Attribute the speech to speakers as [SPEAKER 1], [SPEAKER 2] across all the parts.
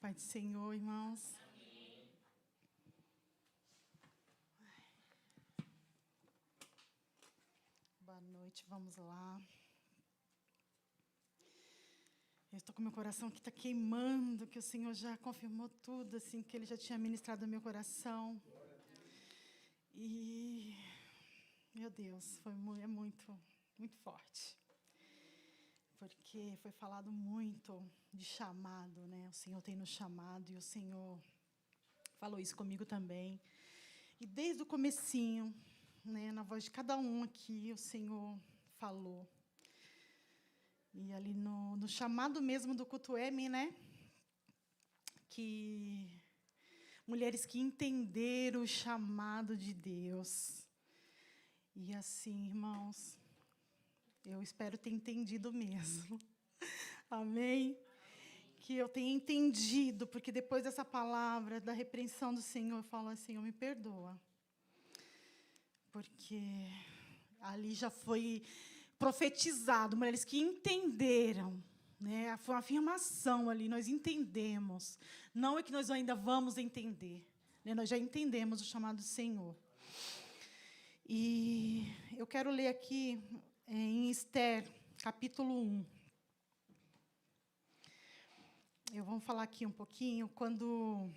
[SPEAKER 1] Pai do Senhor, irmãos. Boa noite, vamos lá. Eu estou com meu coração que está queimando, que o Senhor já confirmou tudo, assim, que Ele já tinha ministrado no meu coração. E, meu Deus, é muito forte. Porque foi falado muito de chamado, né? O Senhor tem nos chamado e o Senhor falou isso comigo também. E desde o comecinho, né, na voz de cada um aqui, o Senhor falou. E ali no chamado mesmo do culto M, né? Que mulheres que entenderam o chamado de Deus. E assim, irmãos, eu espero ter entendido mesmo. Amém? Que eu tenha entendido, porque depois dessa palavra, da repreensão do Senhor, eu falo assim, Senhor, me perdoa. Porque ali já foi profetizado, mulheres que entenderam, né? Foi uma afirmação ali, nós entendemos. Não é que nós ainda vamos entender, né? Nós já entendemos o chamado do Senhor. E eu quero ler aqui em Esther, capítulo 1. Vamos falar aqui um pouquinho, quando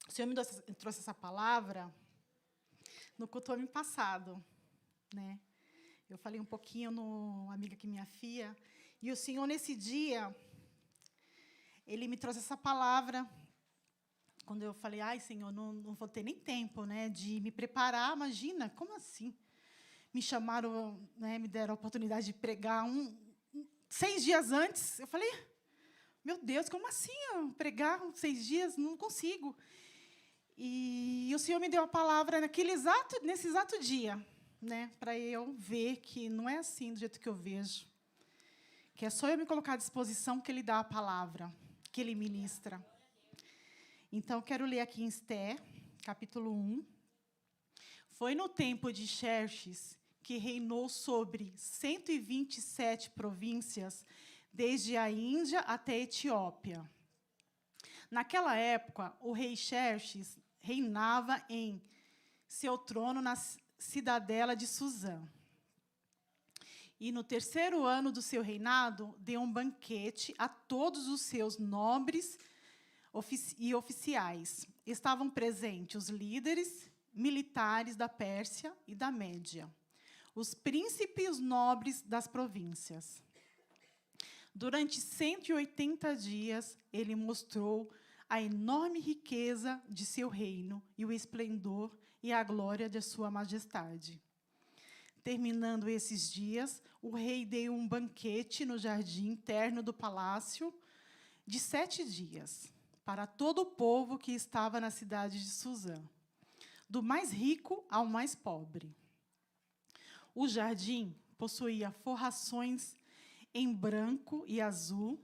[SPEAKER 1] o Senhor me trouxe essa palavra, no culto ano passado, né? Eu falei um pouquinho no amiga que minha filha, e o Senhor, nesse dia, Ele me trouxe essa palavra, quando eu falei, ai, Senhor, não vou ter nem tempo, né, de me preparar, imagina, como assim? Me chamaram, né, me deram a oportunidade de pregar 6 dias antes, eu falei, meu Deus, como assim eu pregar 6 dias? Não consigo. E o Senhor me deu a palavra nesse exato dia, né, para eu ver que não é assim do jeito que eu vejo, que é só eu me colocar à disposição que Ele dá a palavra, que Ele ministra. Então, eu quero ler aqui em Esther, capítulo 1. Foi no tempo de Xerxes, que reinou sobre 127 províncias, desde a Índia até a Etiópia. Naquela época, o rei Xerxes reinava em seu trono na cidadela de Suzã. E, no 3º ano do seu reinado, deu um banquete a todos os seus nobres e oficiais. Estavam presentes os líderes militares da Pérsia e da Média, os príncipes e os nobres das províncias. Durante 180 dias, ele mostrou a enorme riqueza de seu reino e o esplendor e a glória de sua majestade. Terminando esses dias, o rei deu um banquete no jardim interno do palácio de 7 dias, para todo o povo que estava na cidade de Suzã, do mais rico ao mais pobre. O jardim possuía forrações em branco e azul,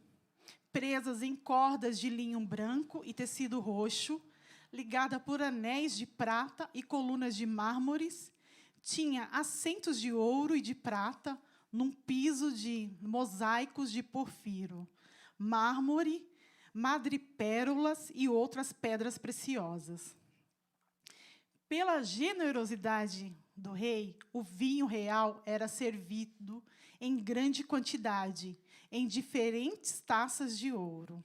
[SPEAKER 1] presas em cordas de linho branco e tecido roxo, ligada por anéis de prata e colunas de mármores. Tinha assentos de ouro e de prata num piso de mosaicos de porfiro, mármore, madrepérolas e outras pedras preciosas. Pela generosidade do rei, o vinho real era servido em grande quantidade, em diferentes taças de ouro.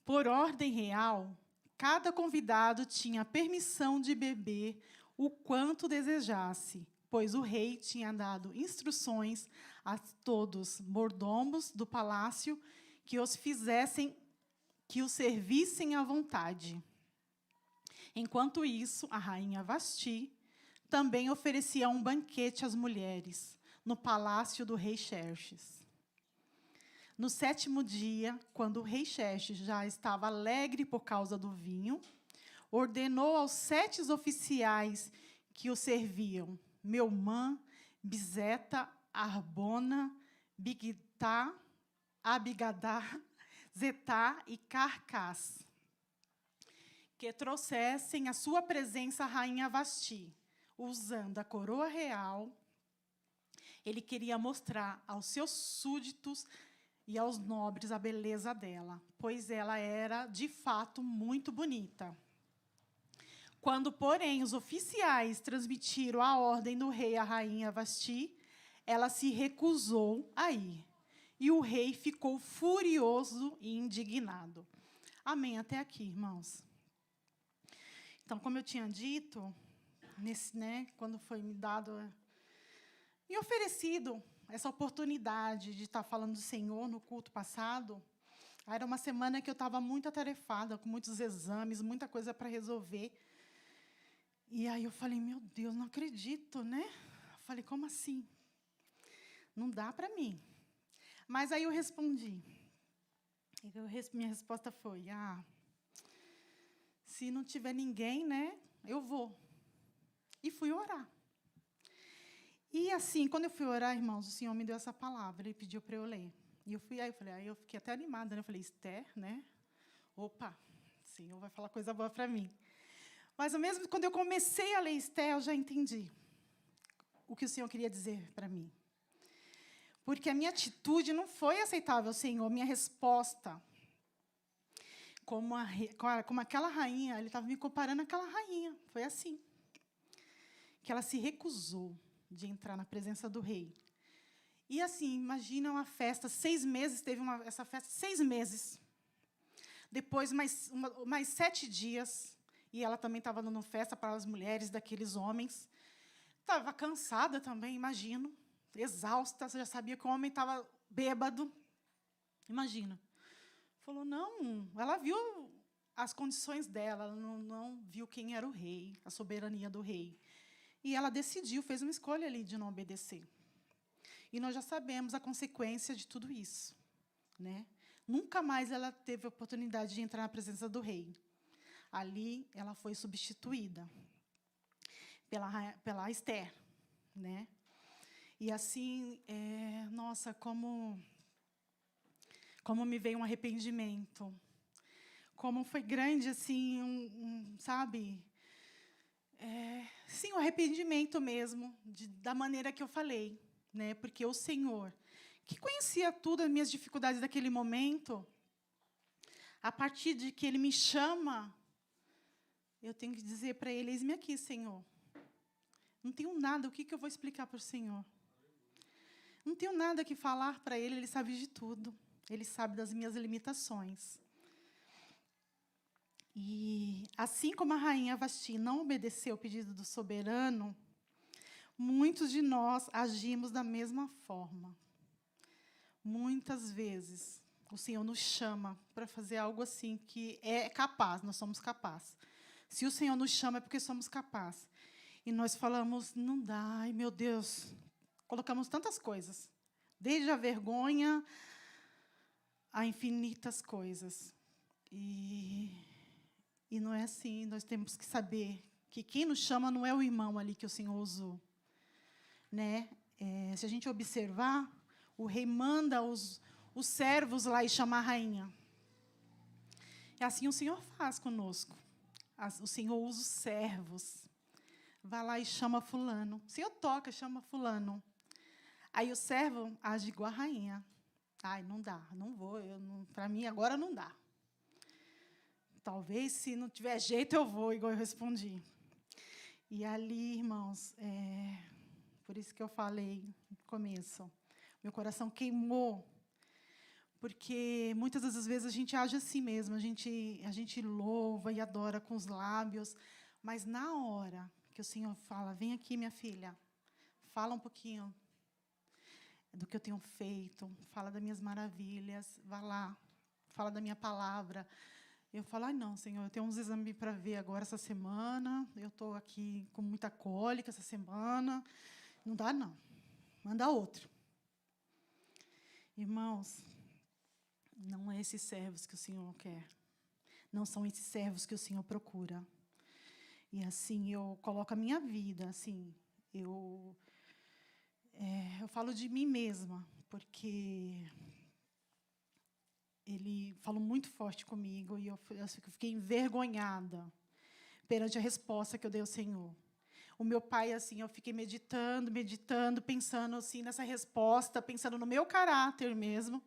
[SPEAKER 1] Por ordem real, cada convidado tinha permissão de beber o quanto desejasse, pois o rei tinha dado instruções a todos os mordomos do palácio que os servissem à vontade. Enquanto isso, a rainha Vasti também oferecia um banquete às mulheres no palácio do rei Xerxes. No 7º dia, quando o rei Xerxes já estava alegre por causa do vinho, ordenou aos 7 oficiais que o serviam, Meumã, Bizeta, Arbona, Bigtá, Abigadá, Zetá e Carcás, que trouxessem à sua presença a rainha Vasti, usando a coroa real. Ele queria mostrar aos seus súditos e aos nobres a beleza dela, pois ela era, de fato, muito bonita. Quando, porém, os oficiais transmitiram a ordem do rei à rainha Vasti, ela se recusou a ir. E o rei ficou furioso e indignado. Amém. Até aqui, irmãos. Então, como eu tinha dito, quando foi me dado e oferecido essa oportunidade de estar falando do Senhor no culto passado, era uma semana que eu estava muito atarefada, com muitos exames, muita coisa para resolver. E aí eu falei, meu Deus, não acredito, né? Eu falei, como assim? Não dá para mim. Mas aí eu respondi. Minha resposta foi, se não tiver ninguém, né, eu vou. E fui orar. E assim, quando eu fui orar, irmãos, o Senhor me deu essa palavra, Ele pediu para eu ler. E eu fui, aí eu fiquei até animada, né? Eu falei, Esther, né? Opa, o Senhor vai falar coisa boa para mim. Mas, mesmo quando eu comecei a ler Esther, eu já entendi o que o Senhor queria dizer para mim. Porque a minha atitude não foi aceitável ao Senhor, minha resposta. Como aquela rainha, Ele estava me comparando àquela rainha. Foi assim. Que ela se recusou de entrar na presença do rei. E assim, imagina uma festa, 6 meses, essa festa 6 meses. Depois, mais 7 dias, e ela também estava dando festa para as mulheres daqueles homens. Estava cansada também, imagino, exausta, já sabia que o homem estava bêbado. Imagina. Falou, não, ela viu as condições dela, ela não viu quem era o rei, a soberania do rei. E ela decidiu, fez uma escolha ali de não obedecer. E nós já sabemos a consequência de tudo isso, né? Nunca mais ela teve a oportunidade de entrar na presença do rei. Ali, ela foi substituída pela Esther, né? E assim, nossa, como me veio um arrependimento. Como foi grande, assim, sabe? Sim, um arrependimento mesmo, da maneira que eu falei. Né? Porque o Senhor, que conhecia tudo as minhas dificuldades daquele momento, a partir de que Ele me chama, eu tenho que dizer para Ele, eis-me aqui, Senhor. Não tenho nada, o que eu vou explicar para o Senhor? Não tenho nada que falar para Ele, Ele sabe de tudo. Ele sabe das minhas limitações. E assim como a rainha Vasti não obedeceu ao pedido do soberano, muitos de nós agimos da mesma forma. Muitas vezes, o Senhor nos chama para fazer algo assim que é capaz, nós somos capazes. Se o Senhor nos chama é porque somos capazes. E nós falamos, não dá, ai meu Deus. Colocamos tantas coisas, desde a vergonha a infinitas coisas. E não é assim, nós temos que saber que quem nos chama não é o irmão ali que o Senhor usou. Né? Se a gente observar, o rei manda os servos lá e chama a rainha. E assim o Senhor faz conosco. O Senhor usa os servos. Vai lá e chama fulano. O Senhor toca, chama fulano. Aí o servo age igual a rainha. Ai, não dá, não vou. Para mim, agora não dá. Talvez, se não tiver jeito, eu vou, igual eu respondi. E ali, irmãos, por isso que eu falei no começo, meu coração queimou, porque muitas das vezes a gente age assim mesmo, a gente louva e adora com os lábios, mas na hora que o Senhor fala, vem aqui, minha filha, fala um pouquinho do que eu tenho feito, fala das minhas maravilhas, vá lá, fala da minha palavra. Eu falo, não, Senhor, eu tenho uns exames para ver agora essa semana, eu estou aqui com muita cólica essa semana, não dá, não. Manda outro. Irmãos, não é esses servos que o Senhor quer. Não são esses servos que o Senhor procura. E assim, eu coloco a minha vida, assim, eu falo de mim mesma, porque Ele falou muito forte comigo e eu fiquei envergonhada perante a resposta que eu dei ao Senhor. O meu pai, assim, eu fiquei meditando, pensando assim nessa resposta, pensando no meu caráter mesmo.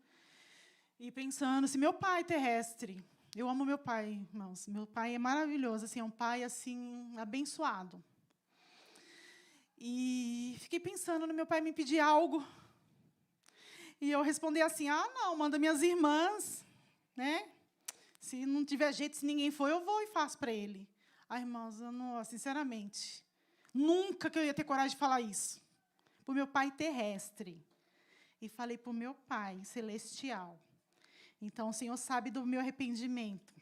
[SPEAKER 1] E pensando, se meu pai terrestre, eu amo meu pai, irmãos, meu pai é maravilhoso, assim, é um pai assim abençoado. E fiquei pensando no meu pai me pedir algo. E eu respondi assim: ah, não, manda minhas irmãs, né? Se não tiver jeito, se ninguém for, eu vou e faço para ele. Ah, irmãos, eu não, sinceramente, nunca que eu ia ter coragem de falar isso. Para o meu pai terrestre. E falei para o meu pai celestial. Então, o Senhor sabe do meu arrependimento.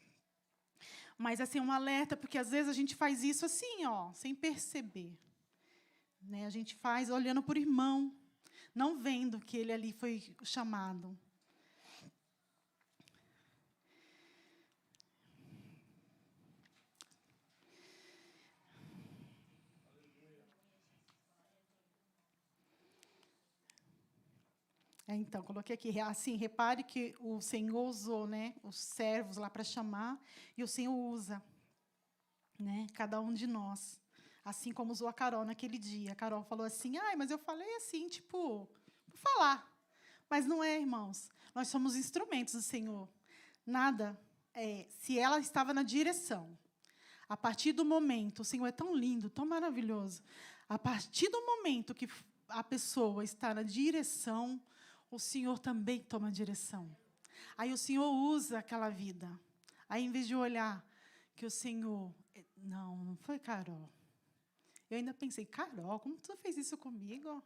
[SPEAKER 1] Mas, assim, um alerta, porque às vezes a gente faz isso assim, ó, sem perceber. Né? A gente faz olhando para o irmão, não vendo que ele ali foi chamado. Então, coloquei aqui, assim, repare que o Senhor usou, né, os servos lá para chamar, e o Senhor usa, né, cada um de nós. Assim como usou a Carol naquele dia. A Carol falou assim, ai, mas eu falei assim, tipo, por falar. Mas não é, irmãos. Nós somos instrumentos do Senhor. Nada, se ela estava na direção, a partir do momento, o Senhor é tão lindo, tão maravilhoso, a partir do momento que a pessoa está na direção, o Senhor também toma direção. Aí o Senhor usa aquela vida. Aí, em vez de olhar que o Senhor... Não foi Carol. Eu ainda pensei, Carol, como tu fez isso comigo?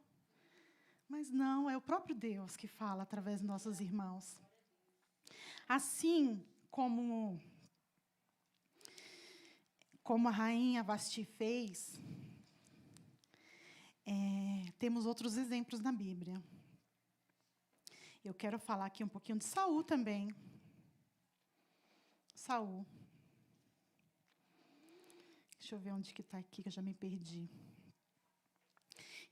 [SPEAKER 1] Mas não, é o próprio Deus que fala através dos nossos irmãos. Assim como a rainha Vasti fez, temos outros exemplos na Bíblia. Eu quero falar aqui um pouquinho de Saul também. Saul. Deixa eu ver onde que está aqui, que eu já me perdi.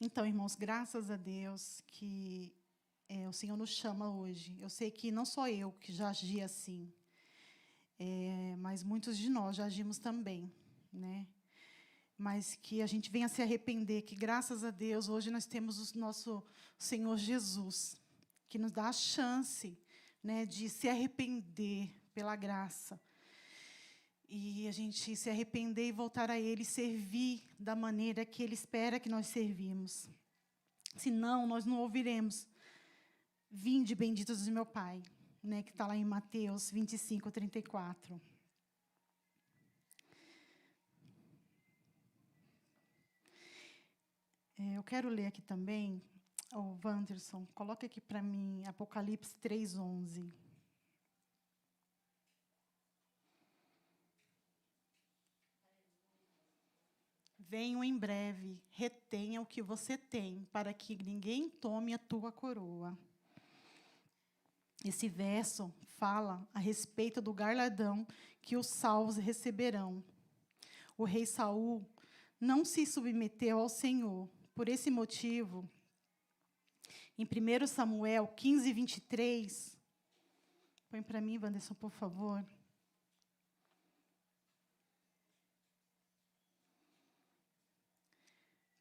[SPEAKER 1] Então, irmãos, graças a Deus que o Senhor nos chama hoje. Eu sei que não sou eu que já agi assim, mas muitos de nós já agimos também, né? Mas que a gente venha se arrepender, que graças a Deus hoje nós temos o nosso Senhor Jesus, que nos dá a chance, né, de se arrepender pela graça. E a gente se arrepender e voltar a Ele, servir da maneira que Ele espera que nós servimos. Senão, nós não ouviremos, vinde benditos de meu Pai, né, que está lá em Mateus 25, 34. Eu quero ler aqui também, o Wanderson, coloca aqui para mim, Apocalipse 3:11. Venho em breve, retenha o que você tem, para que ninguém tome a tua coroa. Esse verso fala a respeito do galardão que os salvos receberão. O rei Saul não se submeteu ao Senhor. Por esse motivo, em 1 Samuel 15, 23, põe para mim, Wanderson, por favor.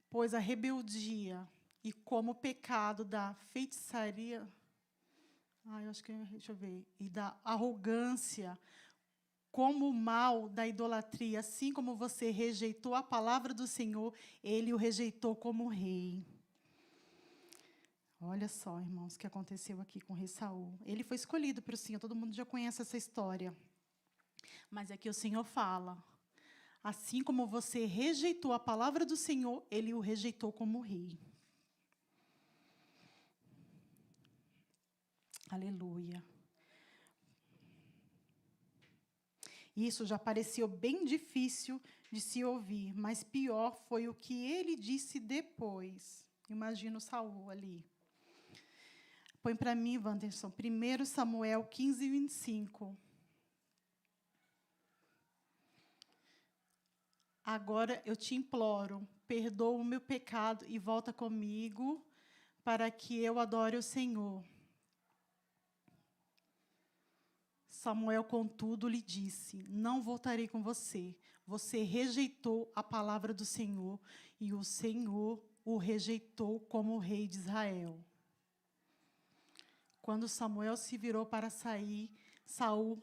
[SPEAKER 1] Pois a rebeldia e como o pecado da feitiçaria, eu acho que, deixa eu ver, e da arrogância, como o mal da idolatria, assim como você rejeitou a palavra do Senhor, Ele o rejeitou como rei. Olha só, irmãos, o que aconteceu aqui com o rei Saul. Ele foi escolhido para o Senhor, todo mundo já conhece essa história. Mas aqui o Senhor fala, assim como você rejeitou a palavra do Senhor, Ele o rejeitou como rei. Aleluia. Isso já pareceu bem difícil de se ouvir, mas pior foi o que ele disse depois. Imagina o Saul ali. Põe para mim, Wanderson, 1 Samuel 15, 25. Agora eu te imploro, perdoa o meu pecado e volta comigo para que eu adore o Senhor. Samuel, contudo, lhe disse, não voltarei com você. Você rejeitou a palavra do Senhor e o Senhor o rejeitou como rei de Israel. Quando Samuel se virou para sair, Saul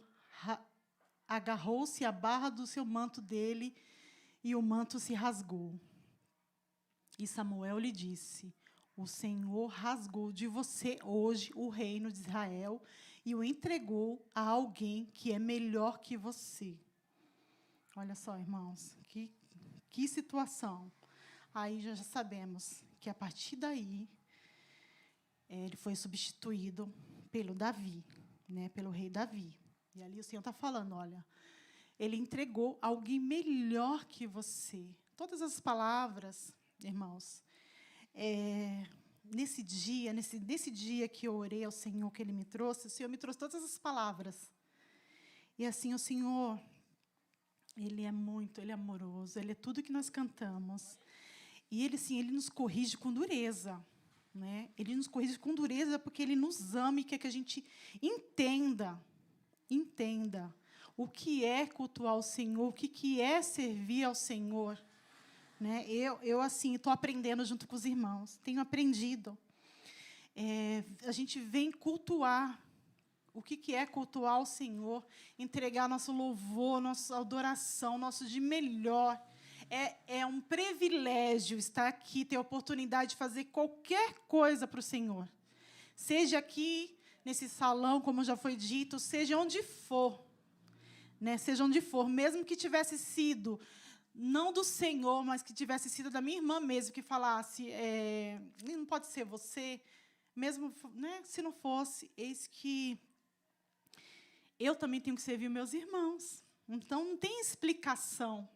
[SPEAKER 1] agarrou-se à barra do seu manto dele, e o manto se rasgou. E Samuel lhe disse: o Senhor rasgou de você hoje o reino de Israel e o entregou a alguém que é melhor que você. Olha só, irmãos, que situação. Aí já sabemos que, a partir daí, ele foi substituído pelo Davi, né, pelo rei Davi. E ali o Senhor está falando, olha, ele entregou alguém melhor que você. Todas as palavras, irmãos, nesse dia que eu orei ao Senhor, que Ele me trouxe, o Senhor me trouxe todas as palavras. E assim, o Senhor, Ele é amoroso, Ele é tudo que nós cantamos. E Ele, sim, Ele nos corrige com dureza. Né? Ele nos corrige com dureza porque Ele nos ama e quer que a gente entenda o que é cultuar o Senhor, o que é servir ao Senhor. Né? Eu assim, estou aprendendo junto com os irmãos, tenho aprendido. A gente vem cultuar. O que é cultuar o Senhor? Entregar nosso louvor, nossa adoração, nosso de melhor. É um privilégio estar aqui, ter a oportunidade de fazer qualquer coisa para o Senhor. Seja aqui, nesse salão, como já foi dito, seja onde for. Né? Seja onde for, mesmo que tivesse sido, não do Senhor, mas que tivesse sido da minha irmã mesmo, que falasse, não pode ser você, mesmo, né, se não fosse, eis que eu também tenho que servir meus irmãos. Então, não tem explicação,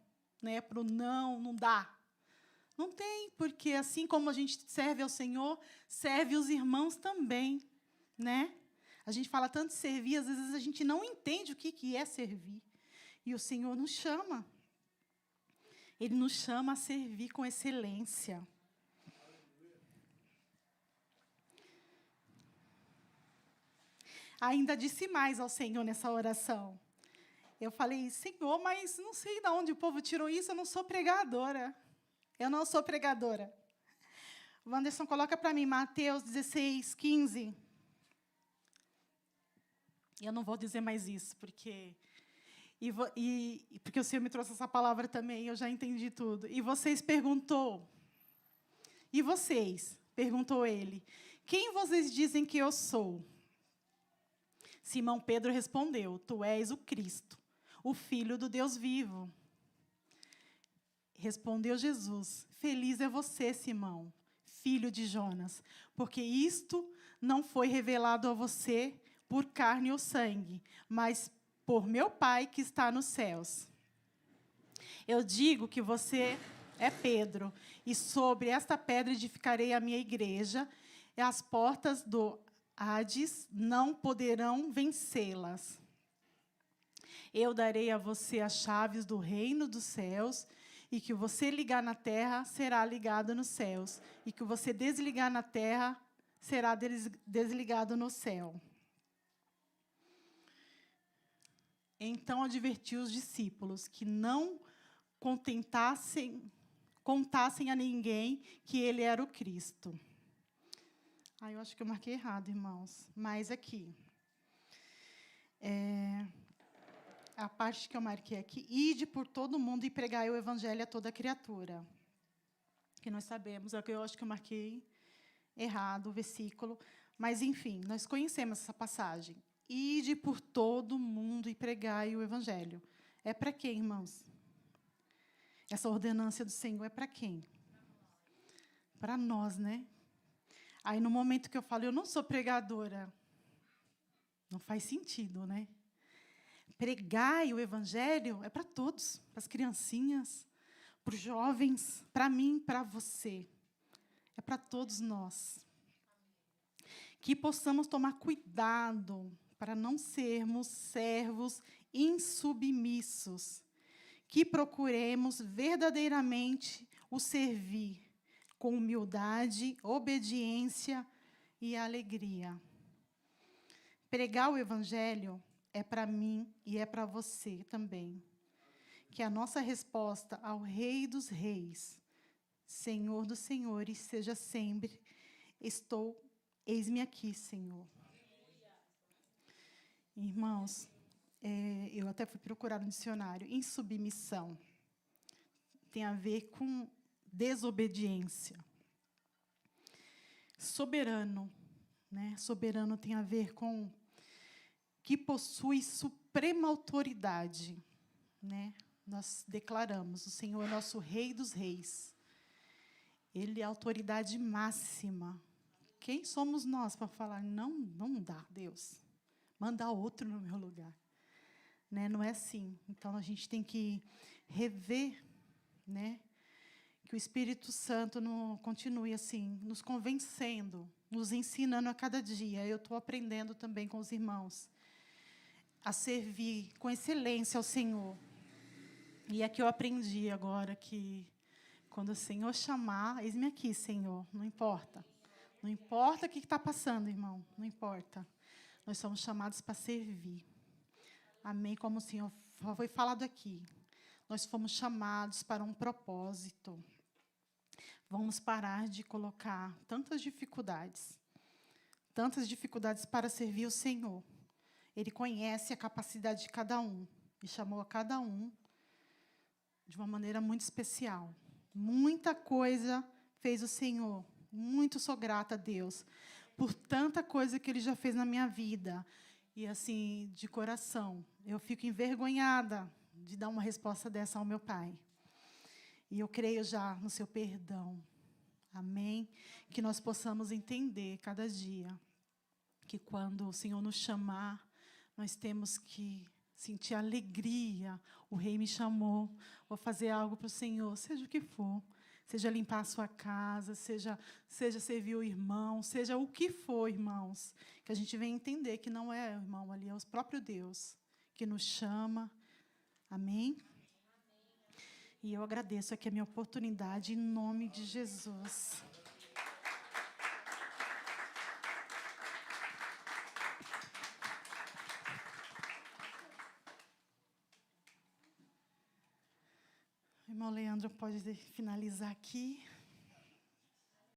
[SPEAKER 1] né, para o não dá. Não tem, porque assim como a gente serve ao Senhor, serve os irmãos também. Né? A gente fala tanto de servir, às vezes a gente não entende o que é servir. E o Senhor nos chama. Ele nos chama a servir com excelência. Ainda disse mais ao Senhor nessa oração. Eu falei, Senhor, mas não sei de onde o povo tirou isso, eu não sou pregadora. Eu não sou pregadora. O Wanderson coloca para mim, Mateus 16, 15. Eu não vou dizer mais isso, porque o Senhor me trouxe essa palavra também, eu já entendi tudo. E vocês perguntou, perguntou ele, quem vocês dizem que eu sou? Simão Pedro respondeu, tu és o Cristo, o Filho do Deus vivo. Respondeu Jesus, feliz é você, Simão, filho de Jonas, porque isto não foi revelado a você por carne ou sangue, mas por meu Pai que está nos céus. Eu digo que você é Pedro, e sobre esta pedra edificarei a minha igreja, e as portas do Hades não poderão vencê-las. Eu darei a você as chaves do reino dos céus, e que você ligar na terra será ligado nos céus, e que você desligar na terra será desligado no céu. Então advertiu os discípulos que não contassem a ninguém que ele era o Cristo. Eu acho que eu marquei errado, irmãos. Mas aqui, a parte que eu marquei aqui, ide por todo mundo e pregai o evangelho a toda criatura. Que nós sabemos, eu acho que eu marquei errado o versículo. Mas, enfim, nós conhecemos essa passagem. Ide por todo mundo e pregai o evangelho. É para quem, irmãos? Essa ordenança do Senhor é para quem? Para nós, né? Aí, no momento que eu falo, eu não sou pregadora, não faz sentido, né? Pregai o evangelho é para todos, para as criancinhas, para os jovens, para mim, para você. É para todos nós. Que possamos tomar cuidado para não sermos servos insubmissos, que procuremos verdadeiramente o servir com humildade, obediência e alegria. Pregar o evangelho é para mim e é para você também. Que a nossa resposta ao Rei dos Reis, Senhor dos Senhores, seja sempre, eis-me aqui, Senhor. Irmãos, eu até fui procurar no dicionário. Insubmissão tem a ver com desobediência. Soberano, né? Soberano tem a ver com que possui suprema autoridade, né? Nós declaramos, o Senhor é nosso Rei dos Reis. Ele é a autoridade máxima. Quem somos nós para falar, não dá, Deus, manda outro no meu lugar? Né? Não é assim. Então, a gente tem que rever, né? Que o Espírito Santo continue assim, nos convencendo, nos ensinando a cada dia. Eu estou aprendendo também com os irmãos a servir com excelência ao Senhor. E é que eu aprendi agora que quando o Senhor chamar, eis-me aqui, Senhor, não importa. Não importa o que está passando, irmão, não importa. Nós somos chamados para servir. Amém? Como o Senhor foi falado aqui. Nós fomos chamados para um propósito. Vamos parar de colocar tantas dificuldades para servir o Senhor. Ele conhece a capacidade de cada um e chamou a cada um de uma maneira muito especial. Muita coisa fez o Senhor. Muito sou grata a Deus por tanta coisa que Ele já fez na minha vida. E, assim, de coração, eu fico envergonhada de dar uma resposta dessa ao meu Pai. E eu creio já no seu perdão. Amém? Que nós possamos entender cada dia que quando o Senhor nos chamar, nós temos que sentir alegria. O Rei me chamou, vou fazer algo para o Senhor, seja o que for. Seja limpar a sua casa, seja servir o irmão, seja o que for, irmãos. Que a gente venha entender que não é o irmão ali, é o próprio Deus que nos chama. Amém? E eu agradeço aqui a minha oportunidade, em nome de Jesus. O irmão Leandro pode finalizar aqui.